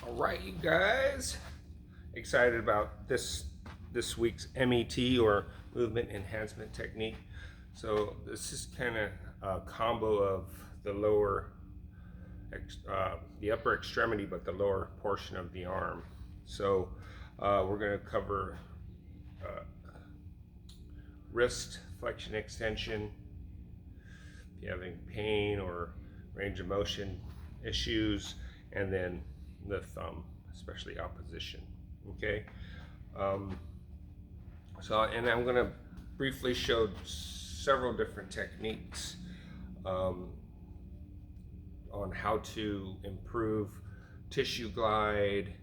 All right, you guys, excited about this week's MET, or Movement Enhancement Technique. So this is kind of a combo of the the upper extremity, but the lower portion of the arm. So we're going to cover wrist flexion extension. If you're having pain or range of motion issues, and then the thumb, especially opposition. Okay, and I'm going to briefly show several different techniques on how to improve tissue glide,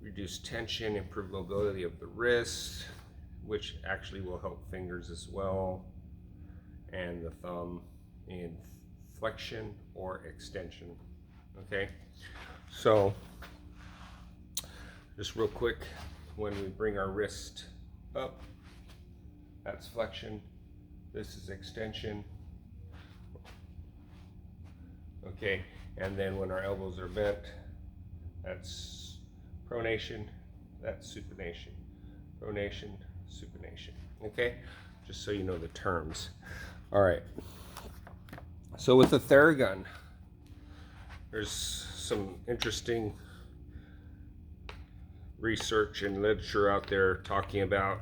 reduce tension, improve mobility of the wrist, which actually will help fingers as well, and the thumb in flexion or extension. Okay, so just real quick, when we bring our wrist up, that's flexion, this is extension. Okay, and then when our elbows are bent, that's pronation, that's supination. Pronation, supination. Okay, just so you know the terms. All right, so with the theragun, there's some interesting research and literature out there talking about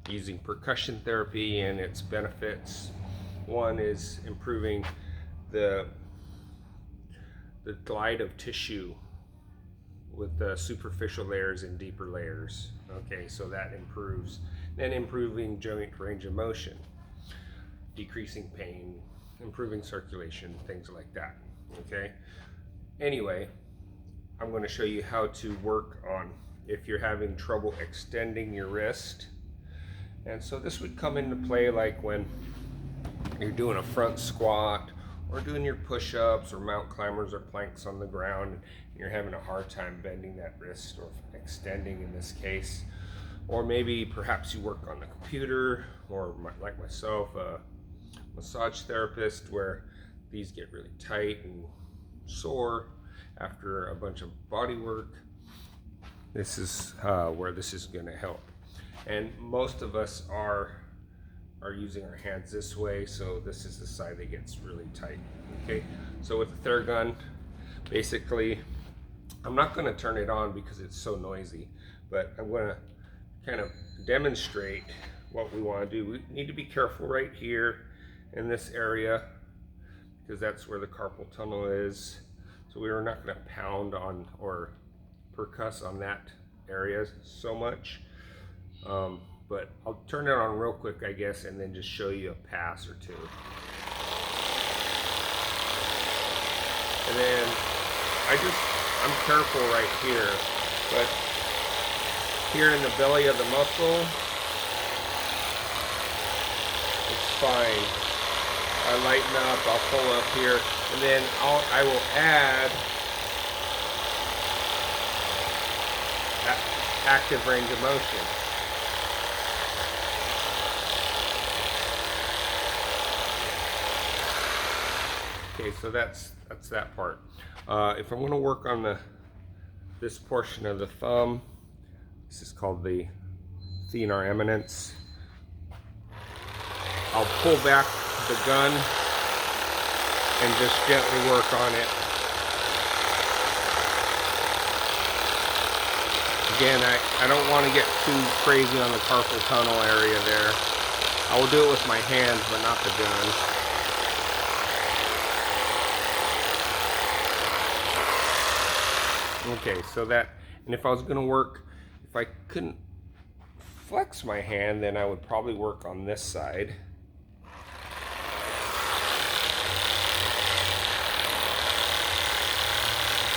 using percussion therapy and its benefits. One is improving the glide of tissue with the superficial layers and deeper layers. Okay, so that improves. Then improving joint range of motion, decreasing pain, improving circulation, things like that. Okay, anyway, I'm going to show you how to work on if you're having trouble extending your wrist. And so this would come into play like when you're doing a front squat, or doing your push-ups or mount climbers or planks on the ground, and you're having a hard time bending that wrist, or extending in this case. Or maybe perhaps you work on the computer, or like myself, a massage therapist, where these get really tight and sore after a bunch of body work. This is where this is going to help. And most of us are using our hands this way, so this is the side that gets really tight. Okay, so with the theragun, basically, I'm not going to turn it on because it's so noisy, but I'm going to kind of demonstrate what we want to do. We need to be careful right here in this area, because that's where the carpal tunnel is. So we are not going to pound on or percuss on that area so much. But I'll turn it on real quick, I guess, and then just show you a pass or two. And then I'm careful right here, but here in the belly of the muscle, it's fine. I lighten up, I'll pull up here, and then I will add active range of motion. Okay, so that's that part. If I'm going to work on this portion of the thumb, this is called the thenar eminence. I'll pull back the gun and just gently work on it. Again, I don't want to get too crazy on the carpal tunnel area there. I will do it with my hands, but not the gun. Okay, so that, and if I was going to work, if I couldn't flex my hand, then I would probably work on this side.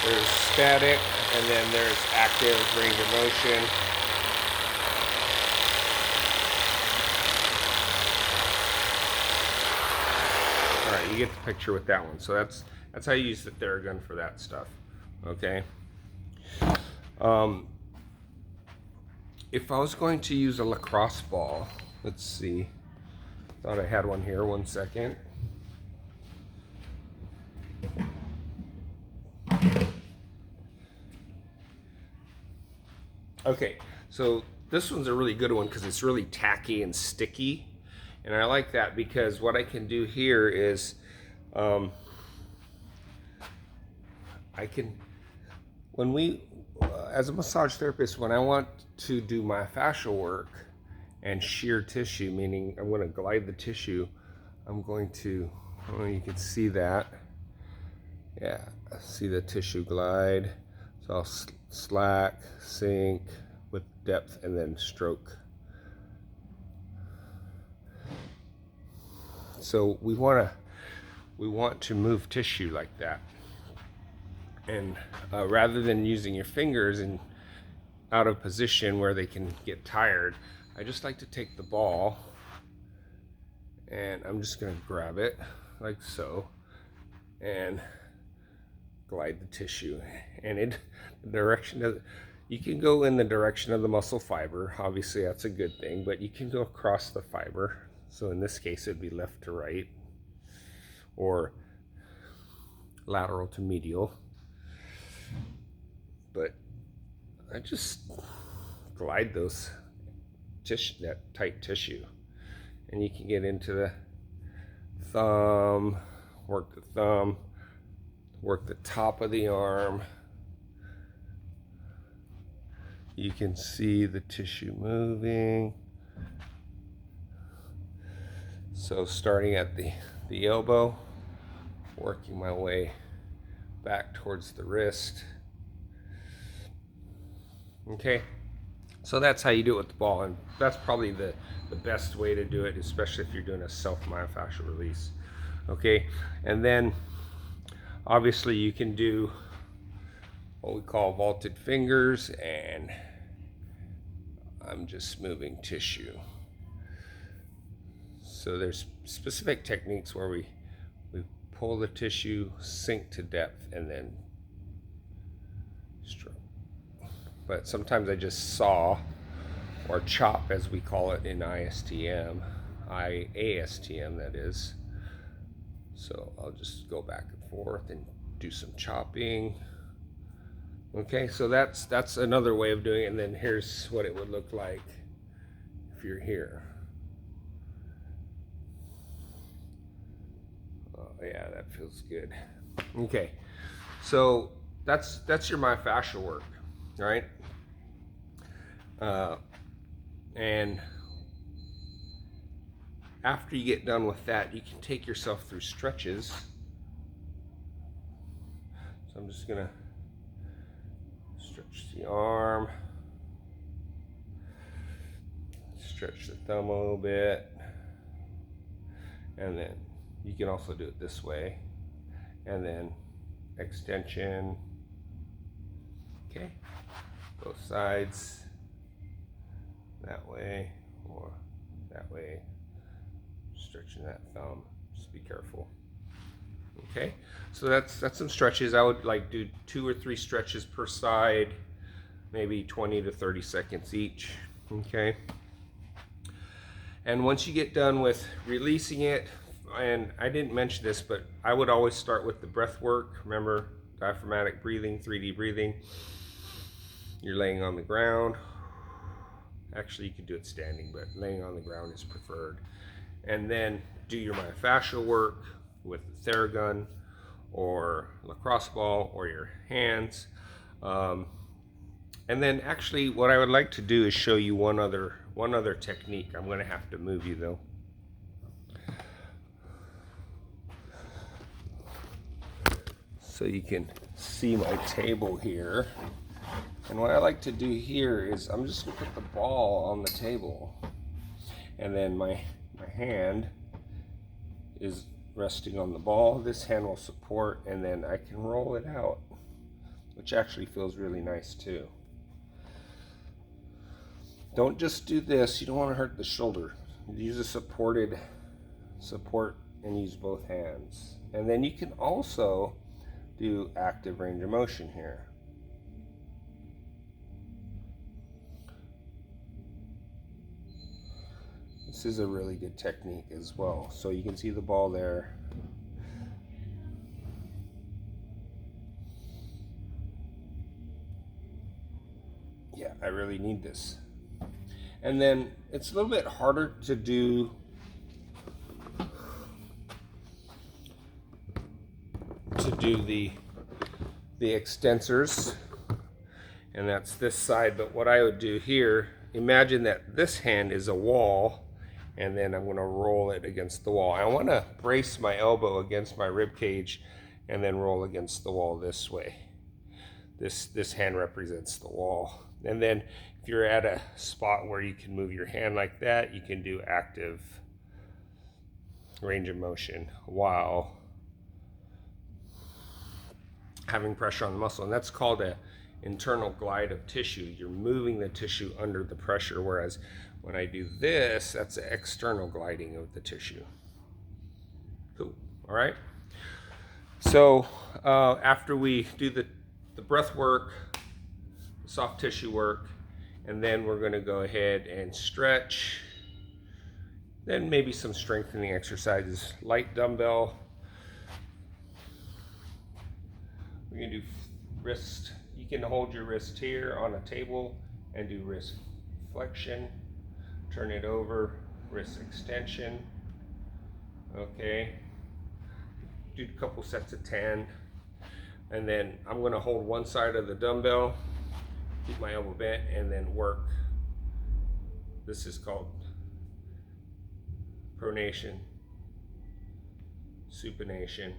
There's static, and then there's active range of motion. All right, you get the picture with that one. So that's how you use the theragun for that stuff. Okay. If I was going to use a lacrosse ball, let's see. Thought I had one here. 1 second. Okay, so this one's a really good one because it's really tacky and sticky. And I like that because what I can do here is I can, when we, as a massage therapist, when I want to do my fascial work and shear tissue, meaning I'm going to glide the tissue, I'm going to, oh, you can see that. Yeah, see the tissue glide. So I'll slack, sink with depth, and then stroke. So we want to move tissue like that. And rather than using your fingers and out of position where they can get tired, I just like to take the ball and I'm just going to grab it like so and glide the tissue. And the direction of, you can go in the direction of the muscle fiber, obviously that's a good thing, but you can go across the fiber. So in this case it'd be left to right or lateral to medial. But I just glide those tissue, that tight tissue, and you can get into the thumb, work the thumb, work the top of the arm. You can see the tissue moving. So starting at the elbow, working my way back towards the wrist. Okay, so that's how you do it with the ball, and that's probably the best way to do it, especially if you're doing a self-myofascial release. Okay, and then obviously you can do what we call vaulted fingers, and I'm just moving tissue. So there's specific techniques where we pull the tissue, sink to depth, and then stroke. But sometimes I just saw or chop, as we call it in ASTM that is. So I'll just go back and forth and do some chopping. Okay, so that's another way of doing it. And then here's what it would look like if you're here. Oh yeah, that feels good. Okay, so that's your myofascial work, right? And after you get done with that, you can take yourself through stretches. So I'm just gonna stretch the arm, stretch the thumb a little bit, and then you can also do it this way, and then extension. Okay, both sides, that way or that way, stretching that thumb, just be careful. Okay, so that's some stretches. I would like do 2 or 3 stretches per side, maybe 20 to 30 seconds each. Okay, and once you get done with releasing it, and I didn't mention this, but I would always start with the breath work. Remember, diaphragmatic breathing, 3D breathing. You're laying on the ground. Actually, you could do it standing, but laying on the ground is preferred. And then do your myofascial work with the theragun or lacrosse ball or your hands. And then actually what I would like to do is show you one other technique. I'm going to have to move you though. So you can see my table here. And what I like to do here is I'm just going to put the ball on the table. And then my hand is resting on the ball. This hand will support, and then I can roll it out, which actually feels really nice too. Don't just do this. You don't want to hurt the shoulder. Use a support and use both hands. And then you can also do active range of motion here. This is a really good technique as well. So you can see the ball there. yeah, I really need this. And then it's a little bit harder to do the extensors, and that's this side. But what I would do here, imagine that this hand is a wall, and then I'm going to roll it against the wall. I want to brace my elbow against my rib cage and then roll against the wall this way. This hand represents the wall. And then if you're at a spot where you can move your hand like that, you can do active range of motion while having pressure on the muscle. And that's called an internal glide of tissue. You're moving the tissue under the pressure, whereas when I do this, that's an external gliding of the tissue. Cool. All right. So after we do the breath work, soft tissue work, and then we're going to go ahead and stretch, then maybe some strengthening exercises, light dumbbell. We're going to do wrist. You can hold your wrist here on a table and do wrist flexion, turn it over, wrist extension. Okay, do a couple sets of 10, and then I'm going to hold one side of the dumbbell, keep my elbow bent, and then work. This is called pronation, supination.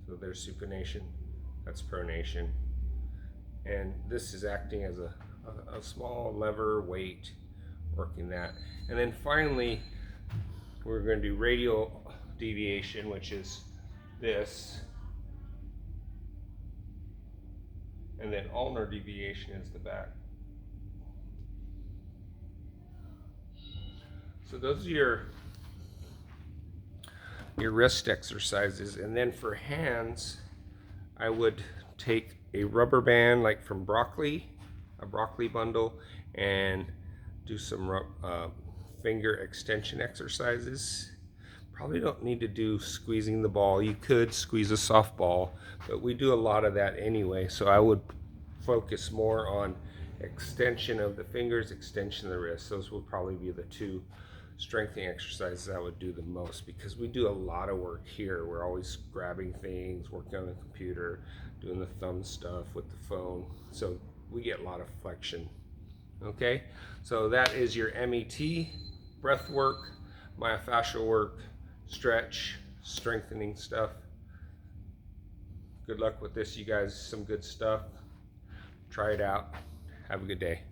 So there's supination, that's pronation, and this is acting as a small lever weight, working that. And then finally we're going to do radial deviation, which is this, and then ulnar deviation is the back. So those are your wrist exercises. And then for hands, I would take a rubber band like from broccoli, a broccoli bundle, and do some finger extension exercises. Probably don't need to do squeezing the ball. You could squeeze a softball, but we do a lot of that anyway. So I would focus more on extension of the fingers, extension of the wrist. Those would probably be the two strengthening exercises I would do the most, because we do a lot of work here. We're always grabbing things, working on the computer, doing the thumb stuff with the phone. So we get a lot of flexion. Okay, so that is your MET, breath work, myofascial work, stretch, strengthening stuff. Good luck with this, you guys. Some good stuff. Try it out. Have a good day.